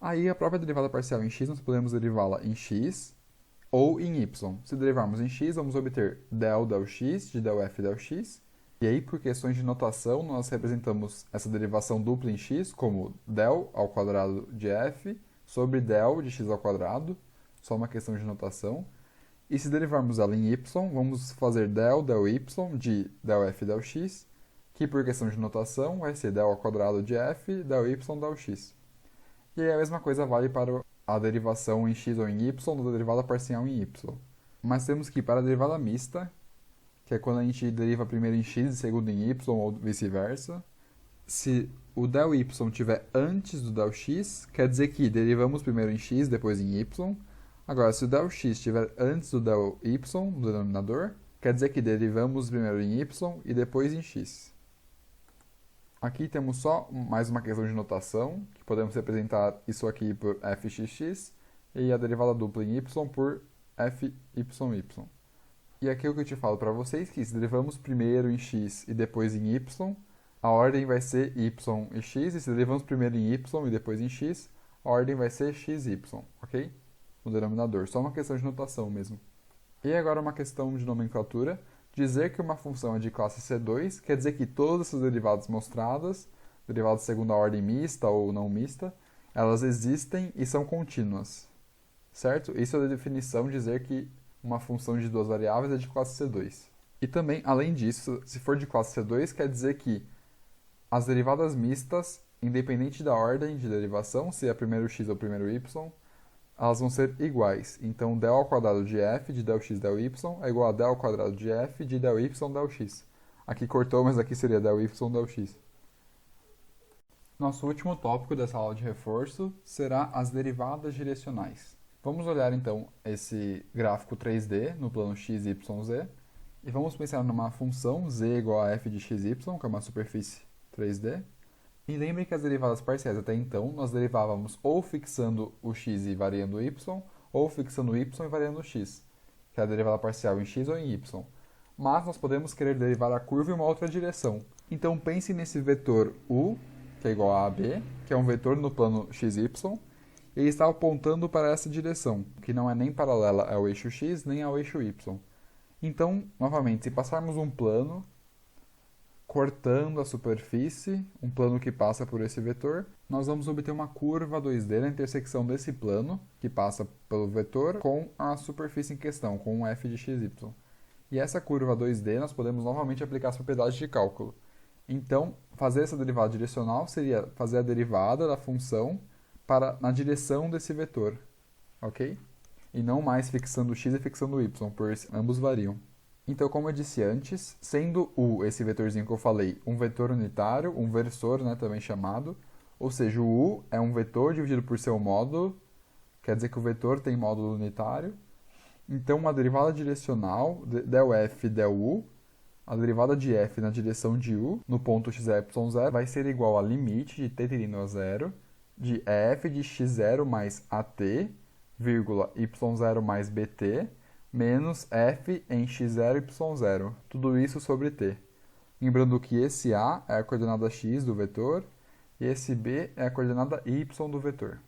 Aí a própria derivada parcial em x nós podemos derivá-la em x ou em y. Se derivarmos em x, vamos obter Δx de ΔF Δx. E aí, por questões de notação, nós representamos essa derivação dupla em x como del ao quadrado de f sobre del de x ao quadrado, só uma questão de notação. E se derivarmos ela em y, vamos fazer del y de ΔF Δx, que por questão de notação vai ser del ao quadrado de f del y del x. E aí a mesma coisa vale para a derivação em x ou em y da derivada parcial em y. Mas temos que ir para a derivada mista, que é quando a gente deriva primeiro em x e segundo em y, ou vice-versa. Se o del y estiver antes do del x, quer dizer que derivamos primeiro em x, depois em y. Agora, se o del x estiver antes do del y, no denominador, quer dizer que derivamos primeiro em y e depois em x. Aqui temos só mais uma questão de notação, que podemos representar isso aqui por fxx e a derivada dupla em y por fyy. E aqui é o que eu te falo para vocês, que se derivamos primeiro em x e depois em y, a ordem vai ser y e x, e se derivamos primeiro em y e depois em x, a ordem vai ser xy, ok? No denominador, só uma questão de notação mesmo. E agora uma questão de nomenclatura. Dizer que uma função é de classe C2 quer dizer que todas essas derivadas mostradas, derivadas de segunda ordem mista ou não mista, elas existem e são contínuas, certo? Isso é a definição de dizer que uma função de duas variáveis é de classe C2. E também, além disso, se for de classe C2, quer dizer que as derivadas mistas, independente da ordem de derivação, se é primeiro x ou primeiro y, elas vão ser iguais. Então, del ao quadrado de f de del x del y é igual a del ao quadrado de f de del y del x. Aqui cortou, mas aqui seria del y del x. Nosso último tópico dessa aula de reforço será as derivadas direcionais. Vamos olhar então esse gráfico 3D no plano x, y, z e vamos pensar numa função z igual a f de xy, que é uma superfície 3D. E lembre que as derivadas parciais até então nós derivávamos ou fixando o x e variando o y, ou fixando o y e variando o x, que é a derivada parcial em x ou em y. Mas nós podemos querer derivar a curva em uma outra direção. Então pense nesse vetor u, que é igual a AB, que é um vetor no plano xy, e ele está apontando para essa direção, que não é nem paralela ao eixo x nem ao eixo y. Então, novamente, se passarmos um plano cortando a superfície, um plano que passa por esse vetor, nós vamos obter uma curva 2D na intersecção desse plano, que passa pelo vetor, com a superfície em questão, com o f de xy. E essa curva 2D nós podemos novamente aplicar as propriedades de cálculo. Então, fazer essa derivada direcional seria fazer a derivada da função na direção desse vetor, ok? E não mais fixando o x e fixando o y, pois ambos variam. Então, como eu disse antes, sendo u, esse vetorzinho que eu falei, um vetor unitário, um versor, né, também chamado, ou seja, o u é um vetor dividido por seu módulo, quer dizer que o vetor tem módulo unitário. Então, uma derivada direcional, del f, del u, a derivada de f na direção de u, no ponto x, y, 0, vai ser igual a limite de t tendendo a zero, de f de x0 mais at, vírgula, y0 mais bt, menos f em x0, y0. Tudo isso sobre t. Lembrando que esse a é a coordenada x do vetor e esse b é a coordenada y do vetor.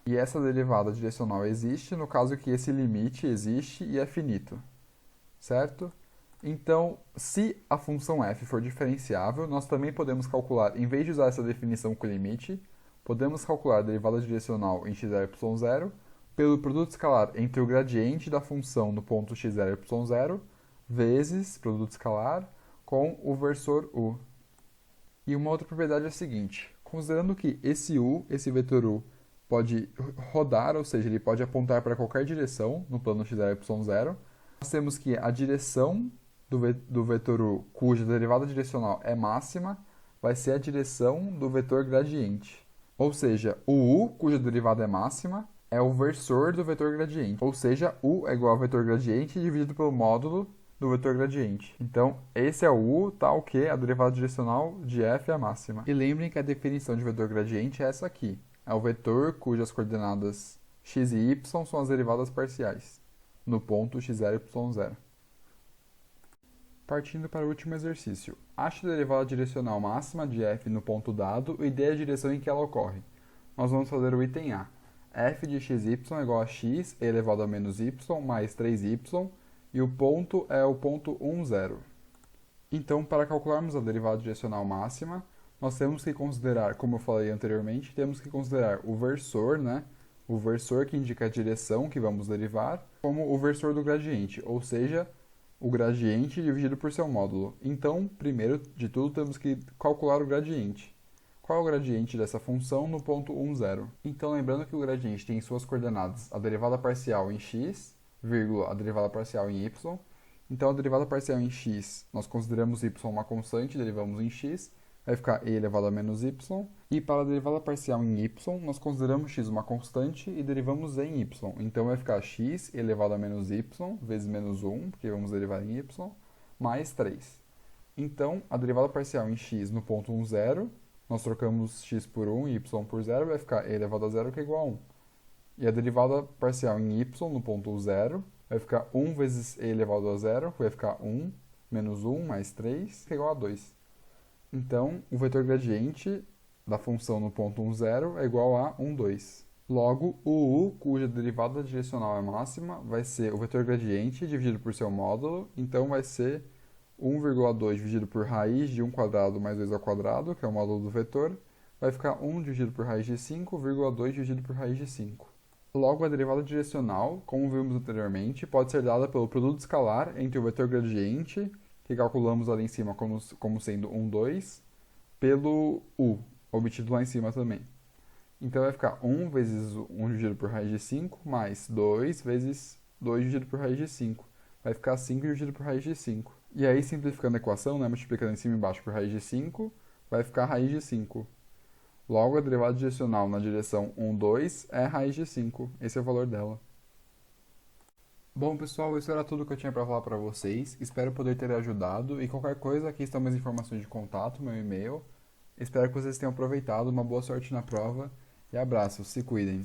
E essa derivada direcional existe no caso que esse limite existe e é finito, certo? Então, se a função f for diferenciável, nós também podemos calcular, em vez de usar essa definição com limite, podemos calcular a derivada direcional em x0, y0 pelo produto escalar entre o gradiente da função no ponto x0, y0 vezes produto escalar com o versor u. E uma outra propriedade é a seguinte: considerando que esse u, esse vetor u, pode rodar, ou seja, ele pode apontar para qualquer direção no plano x0, y0, nós temos que a direção do vetor u, cuja derivada direcional é máxima, vai ser a direção do vetor gradiente. Ou seja, o u, cuja derivada é máxima, é o versor do vetor gradiente, ou seja, U é igual ao vetor gradiente dividido pelo módulo do vetor gradiente. Então, esse é o U, tal que a derivada direcional de f é a máxima. E lembrem que a definição de vetor gradiente é essa aqui. É o vetor cujas coordenadas x e y são as derivadas parciais, no ponto x0 e y0. Partindo para o último exercício. Ache a derivada direcional máxima de f no ponto dado e dê a direção em que ela ocorre. Nós vamos fazer o item A. f de xy é igual a x elevado a menos y mais 3y, e o ponto é o ponto 1, 0. Então, para calcularmos a derivada direcional máxima, nós temos que considerar, como eu falei anteriormente, temos que considerar o versor, né? O versor que indica a direção que vamos derivar, como o versor do gradiente, ou seja, o gradiente dividido por seu módulo. Então, primeiro de tudo, temos que calcular o gradiente. Qual é o gradiente dessa função no ponto 1, 0? Então, lembrando que o gradiente tem em suas coordenadas a derivada parcial em x, vírgula, a derivada parcial em y. Então, a derivada parcial em x, nós consideramos y uma constante, derivamos em x, vai ficar e elevado a menos y. E para a derivada parcial em y, nós consideramos x uma constante e derivamos em y. Então, vai ficar x elevado a menos y vezes menos 1, porque vamos derivar em y, mais 3. Então, a derivada parcial em x no ponto 1, 0, nós trocamos x por 1 e y por 0, vai ficar e elevado a 0, que é igual a 1. E a derivada parcial em y no ponto 0 vai ficar 1 vezes e elevado a 0, vai ficar 1 menos 1 mais 3, que é igual a 2. Então, o vetor gradiente da função no ponto 1, 0 é igual a 1, 2. Logo, o u, cuja derivada direcional é máxima, vai ser o vetor gradiente dividido por seu módulo, então vai ser 1,2 dividido por raiz de 1 quadrado mais 2 ao quadrado, que é o módulo do vetor, vai ficar 1 dividido por raiz de 5, 2 dividido por raiz de 5. Logo, a derivada direcional, como vimos anteriormente, pode ser dada pelo produto escalar entre o vetor gradiente, que calculamos ali em cima como sendo 1, 2, pelo u, obtido lá em cima também. Então, vai ficar 1 vezes 1 dividido por raiz de 5, mais 2 vezes 2 dividido por raiz de 5. Vai ficar 5 dividido por raiz de 5. E aí, simplificando a equação, né, multiplicando em cima e embaixo por raiz de 5, vai ficar raiz de 5. Logo, a derivada direcional na direção 1, 2 é raiz de 5. Esse é o valor dela. Bom, pessoal, isso era tudo que eu tinha para falar para vocês. Espero poder ter ajudado. E qualquer coisa, aqui estão minhas informações de contato, meu e-mail. Espero que vocês tenham aproveitado. Uma boa sorte na prova. E abraços, se cuidem.